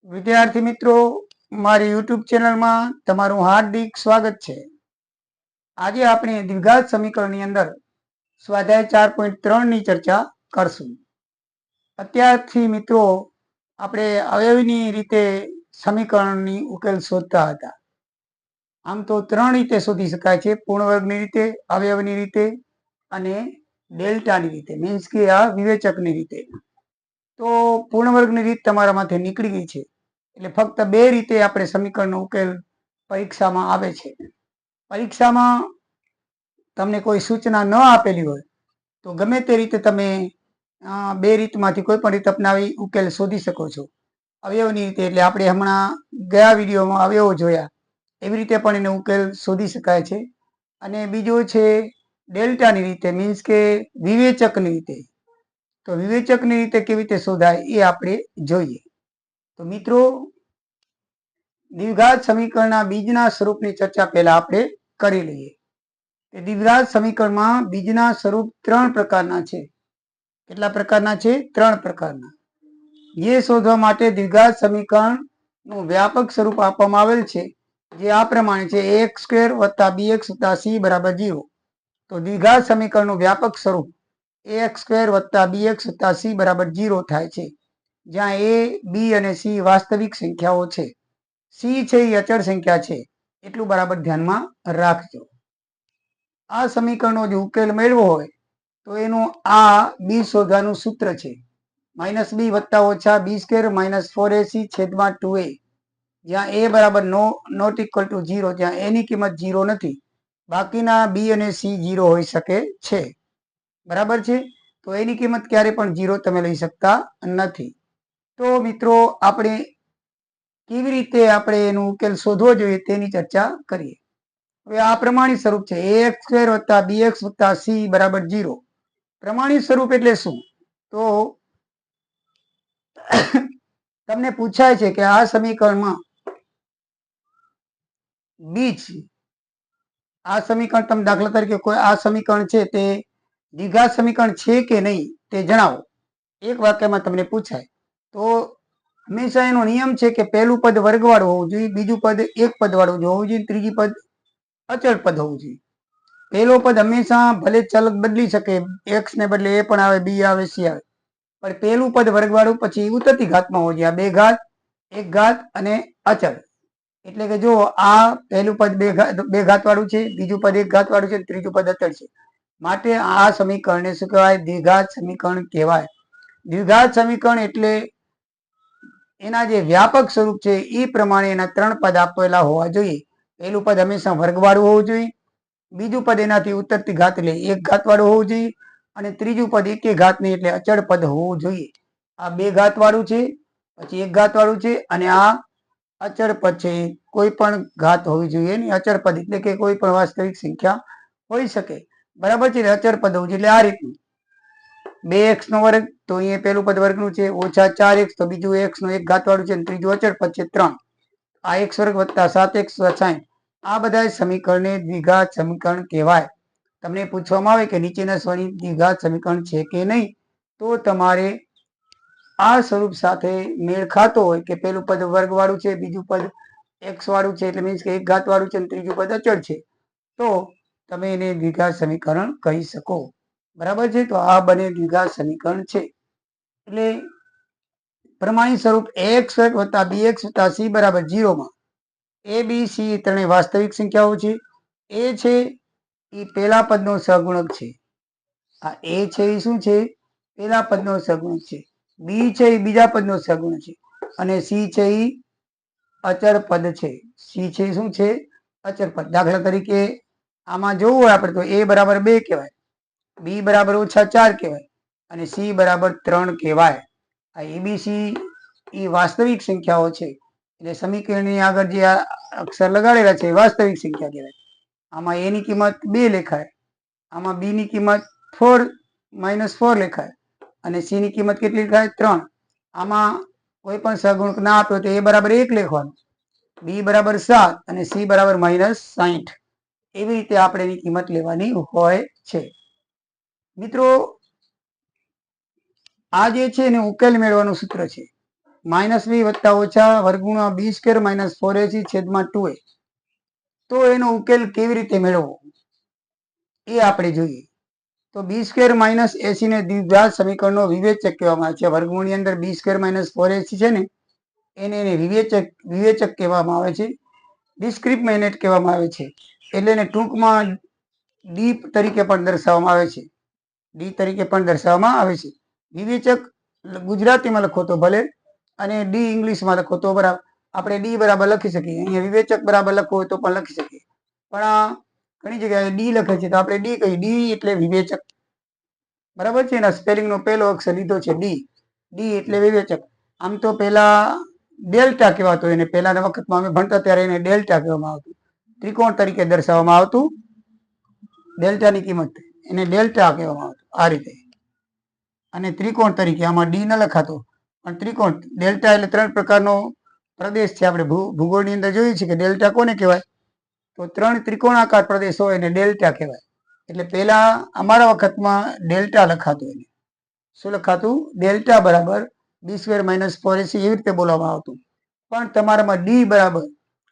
વિદ્યાર્થી મિત્રો, મારી યુટ્યુબ ચેનલમાં તમારું હાર્દિક સ્વાગત છે. આજે આપણે દ્વિઘાત સમીકરણની અંદર સ્વાધ્યાય 4.3 ની ચર્ચા કરશું. અત્યારથી મિત્રો આપણે અવયવીની રીતે સમીકરણની ઉકેલ શોધતા હતા. આમ તો 3 રીતે શોધી શકાય છે: પૂર્ણ વર્ગની રીતે, અવયવની રીતે અને ડેલ્ટાની રીતે, મીન્સ કે આ વિવેચકની રીતે. તો પૂર્ણ વર્ગની રીત તમારા માથે નીકળી ગઈ છે, એટલે ફક્ત 2 રીતે આપણે સમીકરણનો ઉકેલ પરીક્ષામાં આવે છે. પરીક્ષામાં તમને કોઈ સૂચના ન આપેલી હોય તો ગમે તે રીતે તમે 2 રીતમાંથી કોઈ પણ રીત અપનાવી ઉકેલ શોધી શકો છો. અવયવની રીતે એટલે આપણે હમણાં ગયા વિડીયોમાં અવયવો જોયા, એવી રીતે પણ એનો ઉકેલ શોધી શકાય છે. અને બીજો છે ડેલ્ટાની રીતે, મીન્સ કે વિવેચકની રીતે. તો વિવેચકની રીતે કેવી રીતે શોધાય એ આપણે જોઈએ. તો મિત્રો, દ્વિઘાત સમીકરણના બીજના સ્વરૂપની ચર્ચા પહેલા આપણે કરી લઈએ. દ્વિઘાત સમીકરણમાં બીજના સ્વરૂપ 3 પ્રકારના છે. કેટલા પ્રકારના છે? 3 પ્રકારના. જે શોધવા માટે દ્વિઘાત સમીકરણનું વ્યાપક સ્વરૂપ આપવામાં આવેલ છે, જે આ પ્રમાણે છે: ax² + bx + c = 0. તો દ્વિઘાત સમીકરણનું વ્યાપક સ્વરૂપ ax² + bx + c = 0 થાય છે, જ્યાં a, b અને c વાસ્તવિક સંખ્યાઓ છે. c છે એ અચળ સંખ્યા છે, એટલું બરાબર ધ્યાનમાં રાખજો. આ સમીકરણનો જો ઉકેલ મેળવો હોય તો એનું આ b શોધવાનું સૂત્ર છે: -b + -b² - 4ac/2a. જ્યાં a બરાબર નોટ ઇક્વલ ટુ 0, જ્યાં a ની કિંમત 0 નથી, બાકીના b અને c 0 હોઈ શકે છે. બરાબર છે? તો એની કિંમત ક્યારે પણ 0 તમે લઈ શકતા નથી. તો મિત્રો, આપણે કેવી રીતે આપણે એનો ઉકેલ શોધવો જોઈએ તેની ચર્ચા કરીએ. હવે આ પ્રમાણિત સ્વરૂપ છે: ax² + bx + c = 0. પ્રમાણિત સ્વરૂપ એટલે શું? તો તમને પૂછાય છે કે આ સમીકરણમાં બીજ, આ સમીકરણ તમે દાખલા તરીકે કોઈ આ સમીકરણ છે તે દ્વિઘાત સમીકરણ છે કે નહીં તે જણાવો. એક વાક્યમાં તમને પૂછાય તો હંમેશા એનો નિયમ છે કે પહેલું પદ વર્ગવાળું હોવું જોઈએ, બીજું પદ એક પદ વાળું હોવું જોઈએ, ત્રીજી પદ અચળ પદ હોવું જોઈએ. પહેલો પદ હંમેશા ભલે ચલ બદલી શકે, એક્સ ને બદલે એ પણ આવે, બી આવે, સી આવે, પણ પહેલું પદ વર્ગવાળું, પછી ઉત્તરતી ઘાતમાં હોવું જોઈએ. આ 2 ઘાત, 1 ઘાત અને અચળ. એટલે કે જો આ પહેલું પદ 2 ઘાત વાળું છે, બીજું પદ 1 ઘાત વાળું છે, ત્રીજું પદ અચળ છે. માટે આ સમીકરણને શું કહેવાય? દ્વિઘાત સમીકરણ કહેવાય. દ્વિઘાત સમીકરણ એટલે એના જે વ્યાપક સ્વરૂપ છે એ પ્રમાણે એના 3 પદ આપેલા હોવા જોઈએ. પહેલું પદ હંમેશા વર્ગવાળું હોવું જોઈએ, બીજું પદ એનાથી ઉત્તરતી ઘાત એટલે 1 ઘાત વાળું હોવું જોઈએ, અને ત્રીજું પદ 1 ઘાત નહીં એટલે અચળ પદ હોવું જોઈએ. આ 2 ઘાત વાળું છે, પછી 1 ઘાત વાળું છે, અને આ અચળ પદ છે. કોઈ પણ ઘાત હોવી જોઈએ નહીં. અચળ પદ એટલે કે કોઈ પણ વાસ્તવિક સંખ્યા હોઈ શકે. બરાબર છે? અચળ પદ હોવું જોઈએ. એટલે આ રીતનું 2x² તો અહીંયા પહેલું પદ વર્ગનું છે, -4x તો બીજું x નો 1 ઘાત વાળું છે, અને ત્રીજું અચળ પદ છે 3. આ x² + 7x + 60. આ બધા સમીકરણને દ્વિઘાત સમીકરણ કહેવાય. તમને પૂછવામાં આવે કે નીચેના સ્વરૂપની દ્વિઘાત સમીકરણ છે કે નહીં, તો તમારે આ સ્વરૂપ સાથે મેળ ખાતો હોય કે પહેલું પદ વર્ગવાળું છે, બીજું પદ x વાળું છે, એટલે મીન્સ કે 1 ઘાત વાળું છે, અને ત્રીજું પદ અચળ છે, તો તમે એને દ્વિઘાત સમીકરણ કહી શકો. બરાબર છે? તો આ બને દ્વિઘાત સમીકરણ છે. એટલે પ્રમાણિત સ્વરૂપ ax² + bx + c = 0 માં a, b, c ત્રણેય વાસ્તવિક સંખ્યાઓ છે. a છે એ પહેલા પદનો સહગુણક છે. આ a છે એ શું છે? પહેલા પદનો સહગુણક છે. b છે એ બીજા પદનો સહગુણક છે, અને c છે એ અચળ પદ છે. c છે શું છે? અચળ પદ. દાખલા તરીકે આમાં જોવું હોય આપણે તો a બરાબર 2 કહેવાય, b બરાબર -4 કહેવાય, અને c બરાબર 3 કહેવાય. આ એબીસી એ વાસ્તવિક સંખ્યાઓ છે. એટલે સમીકરણની આગળ જે આ અક્ષર લગાડેલા છે એ વાસ્તવિક સંખ્યા કહેવાય. આમાં a ની કિંમત 2 લેખાય, આમાં b ની કિંમત -4 લેખાય, અને c ની કિંમત કેટલી લેખાય? 3. આમાં કોઈ પણ સહગુણક ના આપ્યો તો a બરાબર 1 લખવાનું, b બરાબર 7 અને c બરાબર -60. એવી રીતે આપણે એની કિંમત લેવાની હોય છે. મિત્રો, આ જે છે એને ઉકેલ મેળવવાનું સૂત્ર છે. -b વત્તા ઓછા વર્ગમૂળમાં b સ્ક્વેર માઇનસ 4ac છેદમાં 2a. તો એનો ઉકેલ કેવી રીતે મેળવવો એ આપણે જોઈએ. તો b સ્ક્વેર માઇનસ એસી ને દ્વિઘાત સમીકરણનો વિવેચક કહેવામાં આવે છે. વર્ગમૂળની અંદર b સ્ક્વેર માઇનસ 4ac છે ને એને વિવેચક કહેવામાં આવે છે, ડિસ્ક્રિમિનેન્ટ કહેવામાં આવે છે. એટલે એને ટૂંકમાં ડી તરીકે પણ દર્શાવવામાં આવે છે. ડી તરીકે પણ દર્શાવવામાં આવે છે. વિવેચક ગુજરાતીમાં લખો તો ભલે અને ડી ઇંગ્લિશમાં લખો તો બરાબર. આપણે ડી બરાબર લખી શકીએ, અહીંયા વિવેચક બરાબર લખવું હોય તો પણ લખી શકીએ, પણ આ ઘણી જગ્યાએ ડી લખે છે તો આપણે ડી કહી. ડી એટલે વિવેચક, બરાબર છે. એના સ્પેલિંગનો પહેલો અક્ષર લીધો છે ડી. ડી એટલે વિવેચક. આમ તો પેલા ડેલ્ટા કહેવાતો, એને પહેલાના વખતમાં અમે ભણતા ત્યારે એને ડેલ્ટા કહેવામાં આવતું, ત્રિકોણ તરીકે દર્શાવવામાં આવતું. ડેલ્ટાની કિંમત એને ડેલ્ટા કહેવામાં આવતું આ રીતે, અને ત્રિકોણ તરીકે આમાં ડી ન લખાતો પણ ત્રિકોણ. ડેલ્ટા એટલે 3 પ્રકારનો પ્રદેશ છે. આપણે ભૂગોળની અંદર જોયું છે કે ડેલ્ટા કોને કહેવાય, તો 3 ત્રિકોણાકાર પ્રદેશ હોય એને ડેલ્ટા કહેવાય. એટલે પહેલા અમારા વખતમાં ડેલ્ટા લખાતું. એને શું લખાતું? ડેલ્ટા બરાબર b સ્ક્વેર માઇનસ 4ac એવી રીતે બોલવામાં આવતું. પણ તમારામાં ડી બરાબર,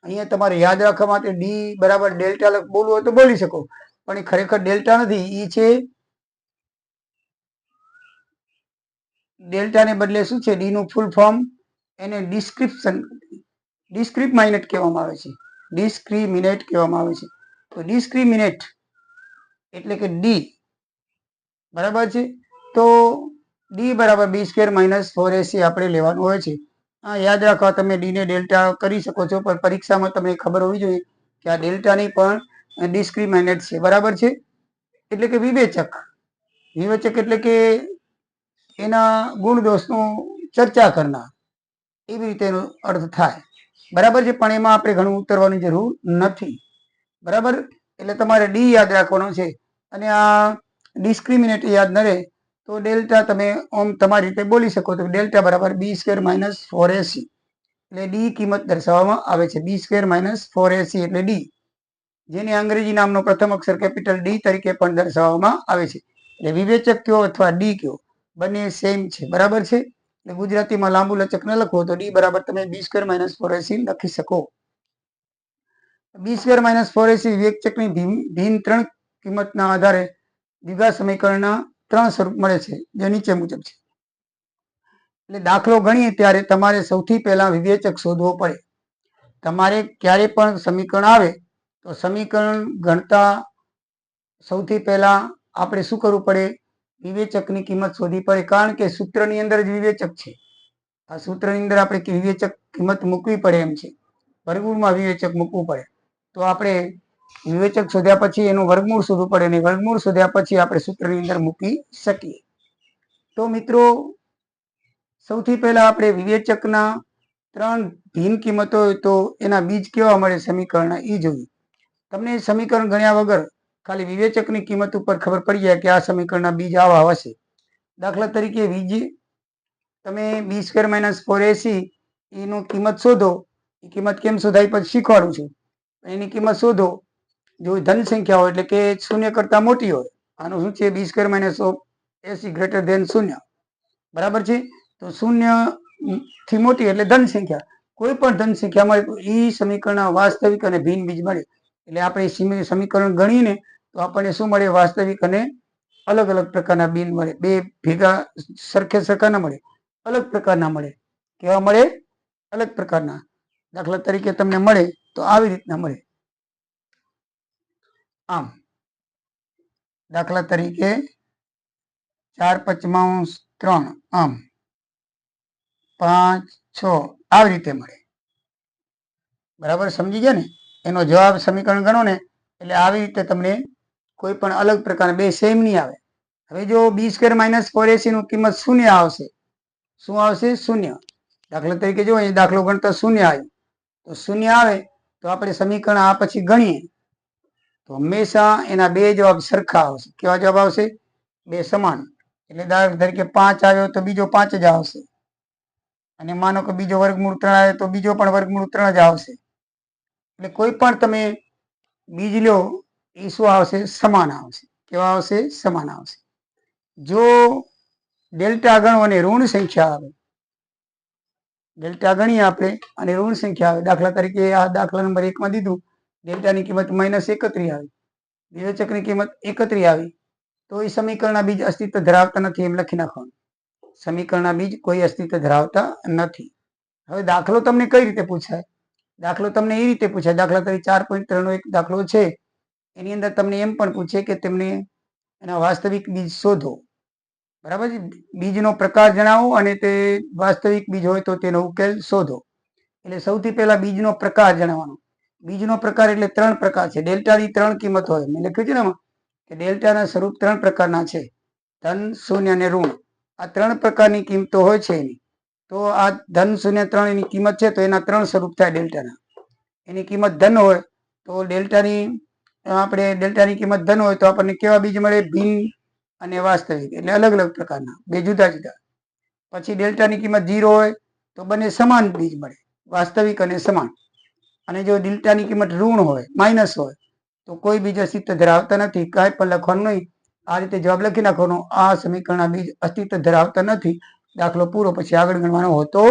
અહીંયા તમારે યાદ રાખવા માટે ડી બરાબર ડેલ્ટા બોલવું હોય તો બોલી શકો, પણ એ ખરેખર ડેલ્ટા નથી. એ છે ડેલ્ટાને બદલે શું છે, ડી નું ફૂલ ફોર્મ એને ડિસ્ક્રિમિનેટ કહેવામાં આવે છે. ડિસ્ક્રિમિનેટ કહેવામાં આવે છે. તો ડિસ્ક્રિમિનેટ એટલે કે ડી બરાબર છે. તો ડી બરાબર b સ્ક્વેર માઇનસ 4ac આપણે લેવાનું હોય છે. હા, યાદ રાખવા તમે ડી ને ડેલ્ટા કરી શકો છો, પણ પરીક્ષામાં તમને ખબર હોવી જોઈએ કે આ ડેલ્ટાની પણ ડિસ્ક્રિમિનેટ છે, બરાબર છે. એટલે કે વિવેચક. વિવેચક એટલે કે એના ગુણ દોષનું ચર્ચા કરનાર, એવી રીતે એનો અર્થ થાય, બરાબર છે. પણ એમાં આપણે ઘણું ઉતરવાની જરૂર નથી, બરાબર. એટલે તમારે ડી યાદ રાખવાનો છે, અને આ ડિસ્ક્રિમિનેટ યાદ ન રહે તો ડેલ્ટા તમે ઓમ તમારી રીતે બોલી શકો તો ડેલ્ટા બરાબર b સ્ક્વેર માઇનસ 4ac, એટલે ડી કિંમત દર્શાવવામાં આવે છે. b સ્ક્વેર માઇનસ 4ac એટલે ડી, જેને અંગ્રેજી નામનો પ્રથમ અક્ષર કેપિટલ ડી તરીકે પણ દર્શાવવામાં આવે છે. એટલે વિવેચક કયો અથવા ડી કયો, બંને સેમ છે, બરાબર છે. એટલે ગુજરાતીમાં લાંબુ લચક ન લખો તો ડી બરાબર તમે b સ્ક્વેર માઇનસ 4ac લખી શકો. b સ્ક્વેર માઇનસ 4ac વિવેચકની ભિન્ન 3 કિંમતના આધારે દ્વિઘાત સમીકરણના 3 સ્વરૂપ મળે છે, જે નીચે મુજબ છે. એટલે દાખલો ગણીએ ત્યારે તમારે સૌથી પહેલા વિવેચક શોધવો પડે. તમારે ક્યારે પણ સમીકરણ આવે તો સમીકરણ ગણતા સૌથી પહેલા આપણે શું કરવું પડે, વિવેચકની કિંમત શોધવી પડે, કારણ કે સૂત્રની અંદર જ વિવેચક છે. આ સૂત્રની અંદર આપણે વિવેચક કિંમત મૂકવી પડે એમ છે, વર્ગમૂળમાં વિવેચક મૂકવું પડે. તો આપણે વિવેચક શોધ્યા પછી એનું વર્ગમૂળ શોધવું પડે, અને વર્ગમૂળ શોધ્યા પછી આપણે સૂત્રની અંદર મૂકી શકીએ. તો મિત્રો, સૌથી પહેલા આપણે વિવેચકના 3 ભિન્ન કિંમતો હોય તો એના બીજ કેવા મળે સમીકરણના એ જોઈએ. તમને સમીકરણ ગણ્યા વગર ખાલી વિવેચકની કિંમત ઉપર ખબર પડી જાય કે આ સમીકરણના બીજ આવા હશે. દાખલા તરીકે બીજ તમે b સ્ક્વેર માઇનસ 4ac એનું કિંમત શોધો. એ કિંમત કેમ શોધાય પછી શીખવાડું છું. એની કિંમત શોધો. જો ધન સંખ્યા હોય એટલે કે 0 કરતા મોટી હોય, આનું શું છે b square minus ac greater than 0, બરાબર છે. તો 0 થી મોટી એટલે ધન સંખ્યા, કોઈ પણ ધન સંખ્યા મળે તો એ સમીકરણના વાસ્તવિક અને ભિન્ન બીજ મળે. એટલે આપણે સમીકરણ ગણીને તો આપણને શું મળે, વાસ્તવિક અને અલગ અલગ પ્રકારના બીજ મળે. બે ભેગા સરખા ના મળે, અલગ પ્રકારના મળે. કેવા મળે? અલગ પ્રકારના. દાખલા તરીકે તમને મળે તો આવી રીતના મળે. આમ દાખલા તરીકે 4/5 આમ 5 6 આવી રીતે મળે, બરાબર સમજી ગયા ને. એનો જવાબ સમીકરણ ગણો ને એટલે આવી રીતે તમને કોઈ પણ અલગ પ્રકારના બે સેમ નહીં આવે. હવે જો b સ્ક્વેર માઇનસ 4ac નું કિંમત 0 આવશે. શું આવશે? 0. દાખલા તરીકે જો અહીં દાખલો ગણતા 0 આવ્યું, તો 0 આવે તો આપણે સમીકરણ આ પછી ગણીએ તો હંમેશા એના બે જવાબ સરખા આવશે. કેવા જવાબ આવશે? બે સમાન. એટલે દાખલા તરીકે 5 આવ્યો તો બીજો 5 જ આવશે, અને માનો કે બીજો વર્ગમૂળ 3 આવે તો બીજો પણ વર્ગમૂળ 3 જ આવશે. એટલે કોઈ પણ તમે બીજ લો એ શું આવશે? સમાન આવશે. કેવા આવશે? સમાન આવશે. જો ડેલ્ટા ગણો અને ઋણ સંખ્યા આવે ડેલ્ટા ગણીએ આપણે અને ઋણ સંખ્યા આવે. દાખલા તરીકે આ દાખલા નંબર 1 માં દીધું, ડેલ્ટાની કિંમત -31 આવી, વિવેચકની કિંમત 31 આવી, તો એ સમીકરણના બીજ અસ્તિત્વ ધરાવતા નથી એમ લખી નાખવાનું. સમીકરણના બીજ કોઈ અસ્તિત્વ ધરાવતા નથી. હવે દાખલો તમને કઈ રીતે પૂછાય? દાખલો તમને એ રીતે પૂછાય, દાખલા તરીકે 4.3 નો એક દાખલો છે, એની અંદર તમને એમ પણ પૂછે કે તેમને એના વાસ્તવિક બીજ શોધો. બરાબર છે? બીજનો પ્રકાર જણાવો અને તે વાસ્તવિક બીજ હોય તો તેનો ઉકેલ શોધો. એટલે સૌથી પહેલા બીજનો પ્રકાર જણાવવાનો. બીજનો પ્રકાર એટલે 3 પ્રકાર છે. ડેલ્ટાની 3 કિંમત હોય. મેં લખ્યું છે ને એમાં કે ડેલ્ટાના સ્વરૂપ 3 પ્રકારના છે, ધન, શૂન્ય અને ઋણ. આ 3 પ્રકારની કિંમતો હોય છે એની. તો આ ધન, શૂન્ય, 3 એની કિંમત છે, તો એના 3 સ્વરૂપ થાય ડેલ્ટાના. એની કિંમત ધન હોય તો ડેલ્ટાની કિંમત ધન હોય તો આપણને કેવા બીજ મળે? ભિન્ન અને વાસ્તવિક, એટલે અલગ અલગ પ્રકારના, બે જુદા જુદા. પછી ડેલ્ટાની કિંમત 0 હોય તો બંને સમાન બીજ મળે, વાસ્તવિક અને સમાન. અને જો ડેલ્ટાની કિંમત ઋણ હોય, માઇનસ હોય, તો કોઈ બીજ અસ્તિત્વ ધરાવતા નથી. કાંઈ પણ લખવાનું નહીં, આ રીતે જવાબ લખી નાખવાનો. આ સમીકરણના બીજ અસ્તિત્વ ધરાવતા નથી. દાખલો પૂરો. પછી આગળ ગણવાનો હોતો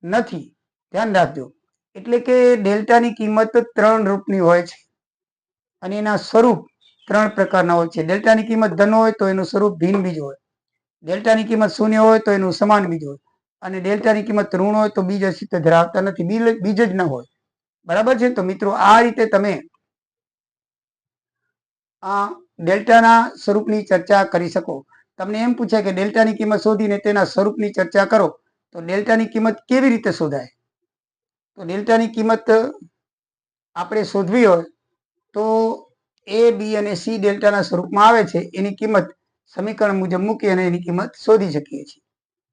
નથી. ધ્યાન રાખજો. એટલે કે ડેલ્ટાની કિંમત 3 રૂપની હોય છે અને એના સ્વરૂપ 3 પ્રકારના હોય છે. ડેલ્ટાની કિંમત ધન હોય તો એનું સ્વરૂપ ભિન્ન બીજ હોય, ડેલ્ટાની કિંમત શૂન્ય હોય તો એનું સમાન બીજ હોય, અને ડેલ્ટાની કિંમત ઋણ હોય તો બીજ અસ્તિત્વ ધરાવતા નથી, બીજ જ ન હોય. બરાબર છે? તો મિત્રો આ રીતે તમે આ ડેલ્ટાના સ્વરૂપની ચર્ચા કરી શકો. તમને એમ પૂછાય કે ડેલ્ટાની કિંમત શોધીને તેના સ્વરૂપની ચર્ચા કરો, તો ડેલ્ટાની કિંમત કેવી રીતે શોધાય? તો ડેલ્ટાની કિંમત આપણે શોધવી હોય તો એ, બી અને સી ડેલ્ટાના સ્વરૂપમાં આવે છે, એની કિંમત સમીકરણ મુજબ મૂકી અને એની કિંમત શોધી શકીએ છીએ.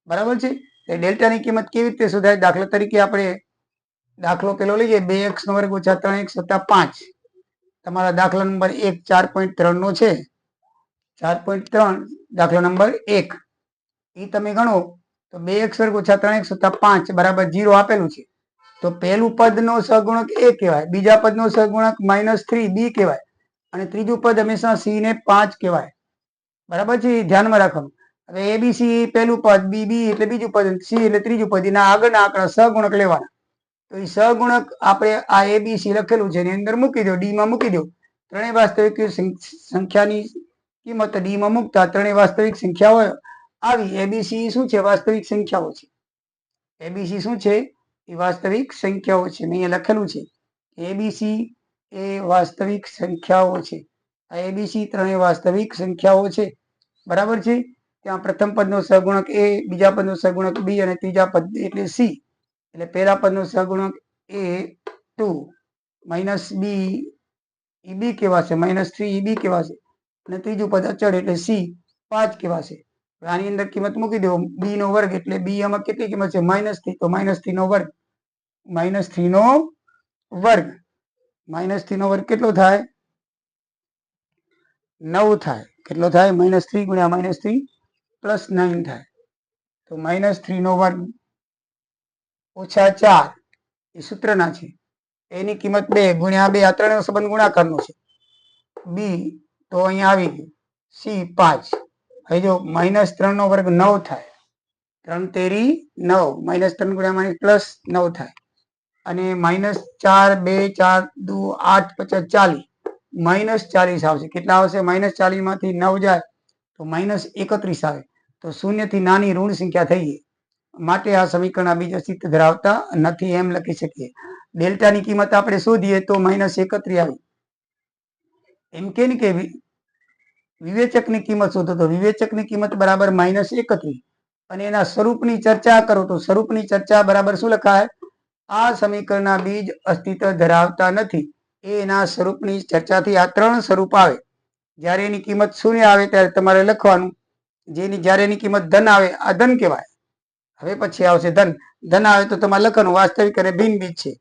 બરાબર છે? એ ડેલ્ટાની કિંમત કેવી રીતે શોધાય? દાખલા તરીકે આપણે દાખલો પેલો લઈએ, 2x² - 3x + 5. તમારા દાખલા નંબર 1 4.3 નો છે. 4.3 દાખલા નંબર 1 એ તમે ગણો તો 2x² - 3x + 5 બરાબર 0 આપેલું છે. તો પહેલું પદનો સહગુણક a કહેવાય, બીજા પદનો સહગુણક -3b કહેવાય, અને ત્રીજું પદ હંમેશા c ને 5 કહેવાય. બરાબર છે? ધ્યાનમાં રાખવાનું. હવે abc પહેલું પદ, bb એટલે બીજું પદ, c એટલે ત્રીજું પદ, એના આગળના આંકડા સહગુણક લેવાના. તો એ સહગુણક આપણે આ abc લખેલું છે એની અંદર મૂકી દો, ડી માં મૂકી દો. ત્રણેય વાસ્તવિક સંખ્યાની કિંમત ડી માં મૂકતા ત્રણેય વાસ્તવિક સંખ્યાઓ આવી. એબીસી શું છે? વાસ્તવિક સંખ્યાઓ છે. એબીસી શું છે? એ વાસ્તવિક સંખ્યાઓ છે. મેં અહીંયા લખેલું છે એબીસી એ વાસ્તવિક સંખ્યાઓ છે. આ એબીસી ત્રણેય વાસ્તવિક સંખ્યાઓ છે. બરાબર છે? ત્યાં પ્રથમ પદનો સહગુણક a, બીજા પદનો સહગુણક b અને ત્રીજા પદ એટલે c. એટલે પહેલા પદનો સહગુણક a2 - b એ b કહેવાશે, -3 b કહેવાશે, અને ત્રીજું પદ અચળ એટલે c 5 કહેવાશે. આની અંદર કિંમત મૂકી દો, b નો વર્ગ એટલે b આમાં કેટલી કિંમત છે? -3, તો -3 નો વર્ગ, -3 નો વર્ગ, -3 નો વર્ગ કેટલો થાય? 9 થાય. કેટલો થાય? -3 × -3 + 9 થાય. તો -3 નો વર્ગ ઓછા 4 એ સૂત્રના છે. એની કિંમત 2 × 2, આ ત્રણેય સંબંધ ગુણાકારનો છે. બી તો અહીંયા આવી ગયું, સી 5. હવે જો -3 નો વર્ગ 9 થાય, 3 તેરી 9, -3 × -9 થાય, અને -4 2 4 2 8 50 40, -40 આવશે. કેટલા આવશે? -40 માંથી 9 જાય તો -31 આવે. તો શૂન્ય થી નાની ઋણ સંખ્યા થઈ ગઈ. માટે આ સમીકરણના બીજ અસ્તિત્વ ધરાવતા નથી એમ લખી શકીએ. ડેલ્ટાની કિંમત આપણે શોધીએ તો -31 આવી. એમ કે વિવેચકની કિંમત શોધો તો વિવેચકની કિંમત બરાબર -31, અને એના સ્વરૂપની ચર્ચા કરો તો સ્વરૂપની ચર્ચા બરાબર શું લખાય? આ સમીકરણના બીજ અસ્તિત્વ ધરાવતા નથી. એના સ્વરૂપની ચર્ચાથી આ 3 સ્વરૂપ આવે. જ્યારે એની કિંમત શૂન્ય આવે ત્યારે તમારે લખવાનું, જ્યારે એની કિંમત ધન આવે, આ ધન કહેવાય. હવે પછી આવશે ધન. ધન આવે તો તમારે લખવાનું વાસ્તવિક અને ભિન્ન બીજ છે.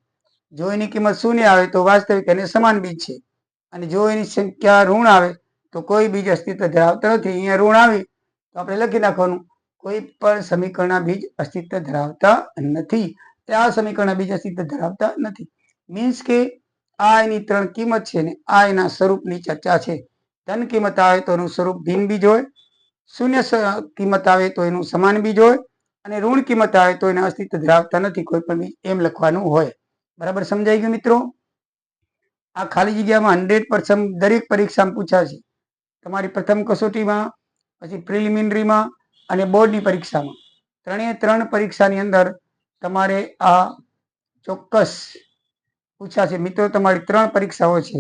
જો એની કિંમત શૂન્ય આવે તો વાસ્તવિક અને સમાન બીજ છે. અને જો એની સંખ્યા ઋણ આવે તો કોઈ બીજ અસ્તિત્વ ધરાવતા નથી. અહીંયા ઋણ આવી તો આપણે લખી નાખવાનું કોઈ પણ સમીકરણના બીજ અસ્તિત્વ ધરાવતા નથી. આ સમીકરણના બીજ અસ્તિત્વ ધરાવતા નથી. મીન્સ કે આ એની 3 કિંમત છે ને આ એના સ્વરૂપની ચર્ચા છે. ધન કિંમત આવે તો એનું સ્વરૂપ ભિન્ન બીજ હોય, શૂન્ય કિંમત આવે તો એનું સમાન બીજ હોય, અને ઋણ કિંમત આવે તો એને અસ્તિત્વ ધરાવતા નથી કોઈ પણ બીજ, એમ લખવાનું હોય. બરાબર સમજાઈ ગયું મિત્રો? આ ખાલી જગ્યામાં 100% દરેક પરીક્ષામાં પૂછાશે. તમારી પ્રથમ કસોટીમાં, પછી પ્રિલિમિનરીમાં અને બોર્ડની પરીક્ષામાં. ત્રણ પરીક્ષાની અંદર તમારે આ ચોક્કસ પૂછાશે. મિત્રો તમારી 3 પરીક્ષાઓ છે.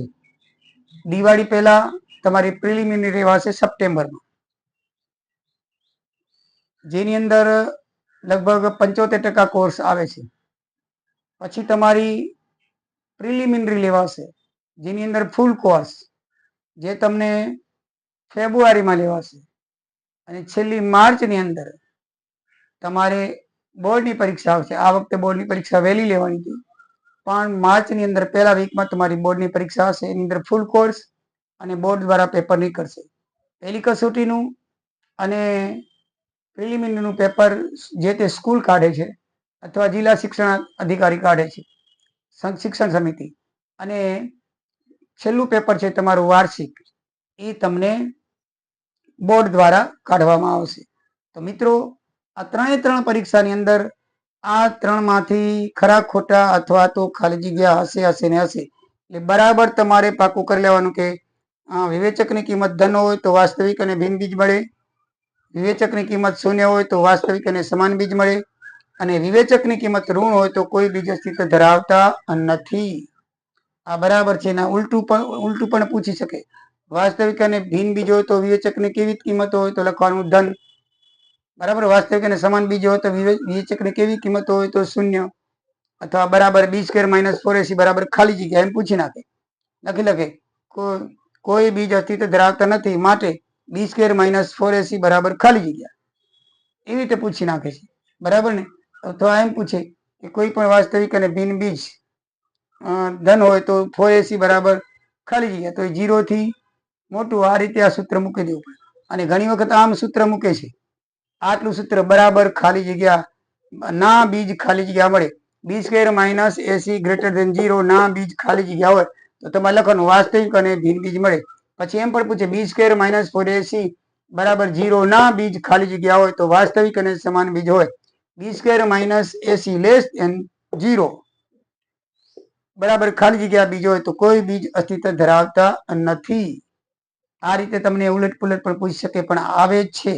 દિવાળી પહેલા તમારી પ્રિલિમિનરી રહેવાશે સપ્ટેમ્બરમાં, જેની અંદર લગભગ 75% કોર્સ આવે છે. પછી તમારી પ્રિલિમિનરી લેવાશે, જેની અંદર ફૂલ કોર્સ, જે તમને ફેબ્રુઆરીમાં લેવાશે. અને છેલ્લી માર્ચની અંદર તમારે બોર્ડની પરીક્ષા આવશે. આ વખતે બોર્ડની પરીક્ષા વહેલી લેવાની હતી, પણ માર્ચની અંદર પહેલા વીકમાં તમારી બોર્ડની પરીક્ષા હશે. એની અંદર ફૂલ કોર્સ અને બોર્ડ દ્વારા પેપર નીકળશે. પહેલી કસોટીનું અને પ્રિલિમિનરીનું પેપર જે તે સ્કૂલ કાઢે છે અથવા જિલ્લા શિક્ષણ અધિકારી કાઢે છે, શિક્ષણ સમિતિ. અને છેલ્લું પેપર છે તમારું વાર્ષિક, એ તમને બોર્ડ દ્વારા કાઢવામાં આવશે. તો મિત્રો આ 3 પરીક્ષાની અંદર આ 3માંથી ખરા ખોટા અથવા તો ખાલી જગ્યા હશે ને હશે. એટલે બરાબર તમારે પાકું કરી લેવાનું કે વિવેચકની કિંમત ધન હોય તો વાસ્તવિક અને ભિન્ન બીજ મળે, વિવેચકની કિંમત શૂન્ય હોય તો વાસ્તવિક અને સમાન બીજ મળે, અને વિવેચકની કિંમત ઋણ હોય તો કોઈ બીજ અસ્તિત્વ ધરાવતા નથી. આ બરાબર છે. એના ઉલટું પણ પૂછી શકે. વાસ્તવિક અને ભિન્ન બીજ હોય તો વિવેચકની કેવી કિંમત હોય તો લખવાનું ધન. બરાબર. વાસ્તવિક અને સમાન બીજ હોય તો વિવેચકની કેવી કિંમત હોય તો શૂન્ય. અથવા બરાબર b² - 4ac બરાબર ખાલી જગ્યા, એમ પૂછી નાખે. લખે કોઈ બીજ અસ્તિત્વ ધરાવતા નથી, માટે b² - 4ac બરાબર ખાલી જગ્યા, એવી રીતે પૂછી નાખે છે. બરાબર ને? અથવા એમ પૂછે કે કોઈ પણ વાસ્તવિક અને ભિન્ન બીજ ધન હોય તો 4ac બરાબર ખાલી જગ્યા, તો 0 થી મોટું. આ રીતે આ સૂત્ર મૂકી દેવું પડે. અને ઘણી વખત આમ સૂત્ર મૂકે છે, આટલું સૂત્ર બરાબર ખાલી જગ્યા ના બીજ ખાલી જગ્યા મળે. b² - ac > 0 ના બીજ ખાલી જગ્યા હોય તો તમારે લખવાનું વાસ્તવિક અને ભિન્ન બીજ મળે. પછી એમ પણ પૂછે b² - 4ac બરાબર 0 ના બીજ ખાલી જગ્યા હોય તો વાસ્તવિક અને સમાન બીજ હોય. b² - ac < 0 બરાબર ખાલી જગ્યા બીજ હોય તો કોઈ બીજ અસ્તિત્વ ધરાવતા નથી. આ રીતે તમને ઉલટ પુલટ પણ પૂછી શકે, પણ આવે છે.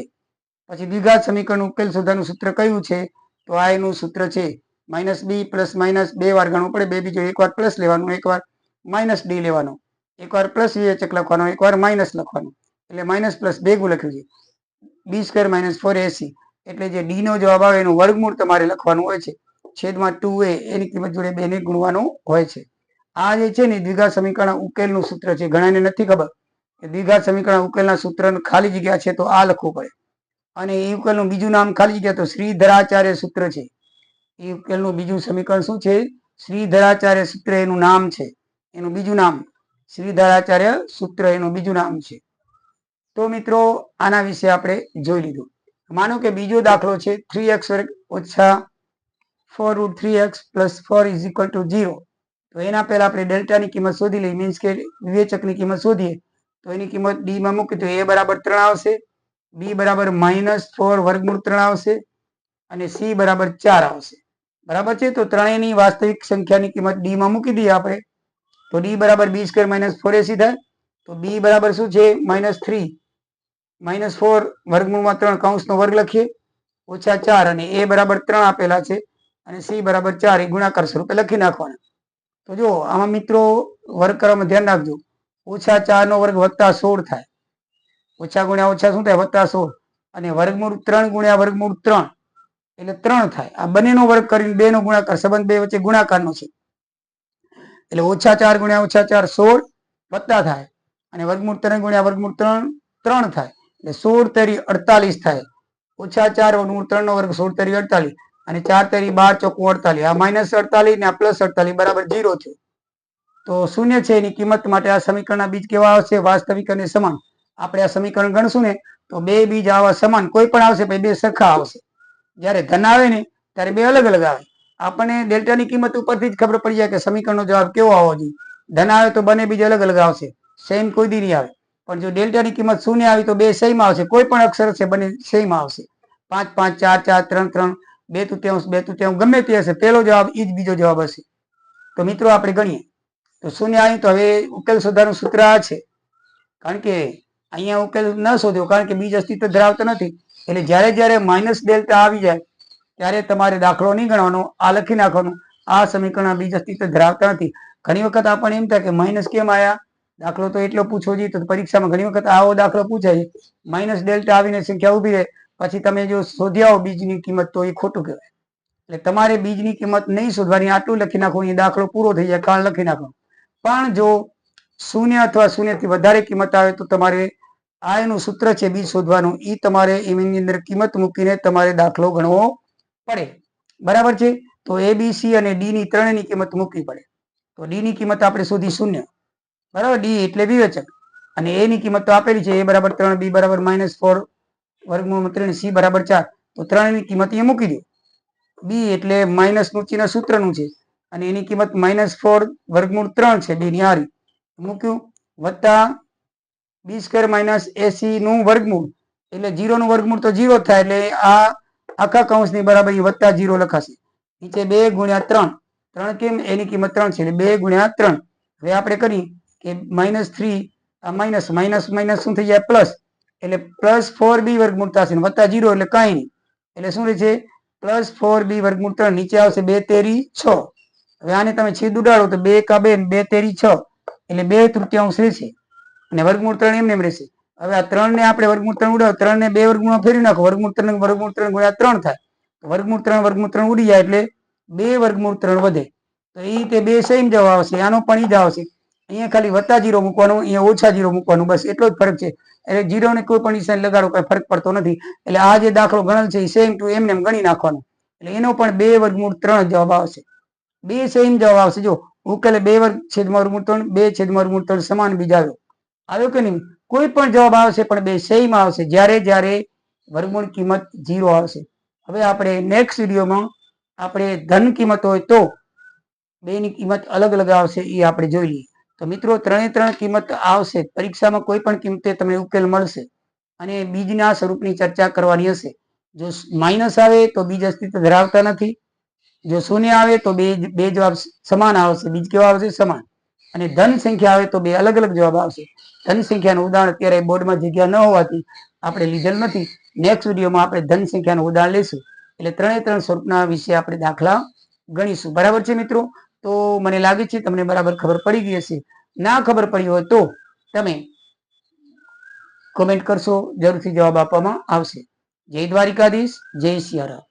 પછી દ્વિઘાત સમીકરણ ઉકેલ શોધવાનું સૂત્ર કયું છે? તો આ એનું સૂત્ર છે -b ± 2 વાર ગણવું પડે. બે બીજો એકવાર પ્લસ લેવાનું, એકવાર -d લેવાનું. એકવાર પ્લસ વિવેચક લખવાનો, એકવાર માઇનસ લખવાનું. એટલે માઇનસ પ્લસ ભેગું લખ્યું છે. b² - 4ac એટલે જે d નો જવાબ આવે એનું વર્ગમૂળ તમારે લખવાનું હોય છે. છેદમાં 2a એની કિંમત જોડે 2 ને ગુણવાનું હોય છે. આ જે છે ને દ્વિઘાત સમીકરણ ઉકેલનું સૂત્ર છે. ઘણાને નથી ખબર કે દ્વિઘાત સમીકરણ ઉકેલના સૂત્ર ખાલી જગ્યા છે તો આ લખવું પડે. અને એ ઉકેલનું બીજું નામ ખાલી જગ્યા તો શ્રીધરાચાર્ય સૂત્ર છે. એ ઉકેલનું બીજું સમીકરણ શું છે? શ્રીધરાચાર્ય સૂત્ર એનું નામ છે. એનું બીજું નામ શ્રીધરાચાર્ય સૂત્ર એનું બીજું નામ છે. તો મિત્રો આના વિશે આપણે જોઈ લીધું. માનો કે બીજો દાખલો છે 3x² - 4 √ 3x + 4 = 0. તો એના પહેલા આપણે ડેલ્ટાની કિંમત શોધી લઈએ, મીન્સ કે વિવેચકની કિંમત શોધીએ. તો એની કિંમત d માં મૂકી તો a બરાબર 3 આવશે, b બરાબર -4 વર્ગમૂળ 3 આવશે, અને c બરાબર 4 આવશે. બરાબર છે? તો ત્રણેયની વાસ્તવિક સંખ્યાની કિંમત d માં મૂકી દઈએ આપણે. તો d બરાબર b² - 4ac થાય. તો b બરાબર શું છે? -3 -4 વર્ગમૂળમાં 3 કૌંસનો વર્ગ લખીએ, -4, અને a બરાબર 3 આપેલા છે અને c બરાબર 4 એ ગુણાકાર સ્વરૂપે લખી નાખવાના. તો જો આમાં મિત્રો વર્ગ કરવામાં ધ્યાન રાખજો. -4 નો વર્ગ +16 થાય. ઓછા ગુણ્યા ઓછા શું થાય? +16. અને વર્ગમૂળ 3 ગુણ્યા વર્ગમૂળ 3 એટલે 3 થાય. આ બંનેનો વર્ગ કરીને 2 નો ગુણાકાર, સંબંધ બે વચ્ચે ગુણાકારનો છે. એટલે -4 ગુણ્યા -4 16 વત્તા થાય, અને વર્ગમૂળ 3 ગુણ્યા વર્ગમૂળ 3 3 થાય. એટલે 16 તેરી 48 થાય. -4 વર્ગમૂળ 3 નો વર્ગ 16 તેરી 48, અને 4 તેરી 12 ચોકું 48. આ -48 ને આ +48 બરાબર 0 છે. તો શૂન્ય છે. એની કિંમત માટે આ સમીકરણના બીજ કેવા આવશે? વાસ્તવિક અને સમાન. આપણે આ સમીકરણ ગણશું ને તો બે બીજ આવા સમાન કોઈ પણ આવશે, પછી બે સરખા આવશે. જ્યારે ધન આવે ને ત્યારે બે અલગ અલગ આવે. આપણને ડેલ્ટાની કિંમત ઉપરથી જ ખબર પડી જાય કે સમીકરણનો જવાબ કેવો આવવો જોઈએ. ધન આવે તો બંને બીજ અલગ અલગ આવશે, સેમ કોઈ દી નહીં આવે. પણ જો ડેલ્ટાની કિંમત શૂન્ય આવી તો બે સેમ આવશે. કોઈ પણ અક્ષર છે બંને સેમ આવશે. 5 5 4 4 3 3 2/3 ગમે તે હશે, પહેલો જવાબ એ જ બીજો જવાબ હશે. તો મિત્રો આપણે ગણીએ તો શૂન્ય આવ્યું. તો હવે ઉકેલ શોધવાનું સૂત્ર આ છે. કારણ કે અહીંયા ઉકેલ ન શોધ્યો, કારણ કે બીજ અસ્તિત્વ ધરાવતો નથી. એટલે જ્યારે જ્યારે માઇનસ ડેલ્ટા આવી જાય ત્યારે તમારે દાખલો નહીં ગણવાનો, આ લખી નાખવાનું, આ સમીકરણ બીજ અસ્તિત્વ ધરાવતા નથી. ઘણી વખત આપણને એમ થાય કે માઇનસ કેમ આવ્યા, દાખલો તો એટલો પૂછવો જોઈએ. તો પરીક્ષામાં ઘણી વખત આવો દાખલો પૂછાય છે, માઇનસ ડેલ્ટા આવીને સંખ્યા ઉભી રહે, પછી તમે જો શોધી આવો બીજની કિંમત તો એ ખોટું કહેવાય. એટલે તમારે બીજની કિંમત નહીં શોધવાની, આટલું લખી નાખવું, એ દાખલો પૂરો થઈ જાય, કારણ લખી નાખવાનું. પણ જો શૂન્ય અથવા શૂન્યથી વધારે કિંમત આવે તો તમારે આ એનું સૂત્ર છે બીજ શોધવાનું, એ તમારે એની અંદર કિંમત મૂકીને તમારે દાખલો ગણવો પડે. બરાબર છે. તો એ બી સી અને ડી ની ત્રણેયની કિંમત મૂકવી પડે. તો ડી ની કિંમત આપણે શોધી શૂન્ય, બરાબર. ડી એટલે વિવેચક, અને એ ની કિંમત તો આપેલી છે, એ બરાબર 3, બી બરાબર -4 વર્ગમૂળ 3, સી બરાબર 4. તો ત્રણેયની કિંમત એ મૂકી દો. બી એટલે માઇનસ નું ચિહ્ન સૂત્રનું છે, અને એની કિંમત -4 વર્ગમૂળ 3 છે, ડી ની હારી મૂક્યું, વત્તા b² - ac નું વર્ગમૂળ, એટલે 0 નું વર્ગમૂળ તો 0 થાય, એટલે આ આખા કૌંસની બરાબર વત્તા 0 લખાશે. નીચે 2 × 3, 3 કેમ, એની કિંમત 3 છે, એટલે 2 × 3. હવે આપણે કરીએ કે -3 આ માઇનસ માઇનસ માઇનસ શું થઈ જાય પ્લસ, એટલે +4b વર્ગમૂળ થશે, વત્તા 0 એટલે કાંઈ નહીં, એટલે શું રહે છે +4b વર્ગમૂળ 3. નીચે આવશે 2 તેરી 6. હવે આને તમે છેદ ઉડાડો તો 2 કા 2 2 તેરી 6, એટલે 2/3 રહેશે, અને વર્ગમૂળ 3 એમને એમ રહેશે. હવે આ 3 ને આપણે વર્ગમૂળ 3 ઉડાડો, 3 ને 2 વર્ગમૂળમાં ફેરવી નાખો, વર્ગમૂળ 3 × 3 થાય, વર્ગમૂળ 3 ઉડી જાય, એટલે 2 વર્ગમૂળ 3 વધે. તો એ રીતે 2 સેમ જવાબ આવશે, આનો પણ ઈ જ આવશે. અહીંયા ખાલી વત્તા 0 મૂકવાનું, અહીંયા ઓછા 0 મૂકવાનું, બસ એટલો જ ફરક છે. એટલે 0 ને કોઈ પણ નિશાન લગાડો કઈ ફરક પડતો નથી. એટલે આ જે દાખલો ગણેલ છે એ સેમ ટુ એમને એમ ગણી નાખવાનો, એટલે એનો પણ 2 વર્ગમૂળ 3 જવાબ આવશે. 2 સેમ જવાબ આવશે. જો ઉકેલે 2/3 2/3 સમાન બીજ આવ્યો કે નહીં? કોઈ પણ જવાબ આવશે પણ 2 સેમ આવશે, જ્યારે વર્ગમૂળ કિંમત 0 આવશે. હવે આપણે નેક્સ્ટ વિડીયોમાં આપણે ધન કિંમત હોય તો બેની કિંમત અલગ અલગ આવશે, એ આપણે જોઈ લઈએ. તો મિત્રો ત્રણે કિંમત આવશે પરીક્ષામાં, કોઈ પણ કિંમતે તમને ઉકેલ મળશે, અને બીજના સ્વરૂપની ચર્ચા કરવાની હશે. જો માઇનસ આવે તો બીજ અસ્તિત્વ ધરાવતા નથી, જો શૂન્ય આવે તો બે જવાબ સમાન આવશે, બીજ કેવા આવશે? સમાન. અને ધન સંખ્યા આવે તો 2 અલગ અલગ જવાબ આવશે. ધન સંખ્યાનું ઉદાહરણ અત્યારે બોર્ડમાં જગ્યા ન હોવાથી આપણે લીધેલ નથી. નેક્સ્ટ વિડીયોમાં આપણે ધન સંખ્યાનું ઉદાહરણ લઈશું, એટલે ત્રણે સ્વરૂપના વિશે આપણે દાખલા ગણીશું. બરાબર છે મિત્રો? તો મને લાગે છે તમને બરાબર ખબર પડી ગઈ હશે. ના ખબર પડી હોય તો તમે કોમેન્ટ કરશો, જરૂરથી જવાબ આપવામાં આવશે. જય દ્વારિકાધીશ, જય સિયારામ.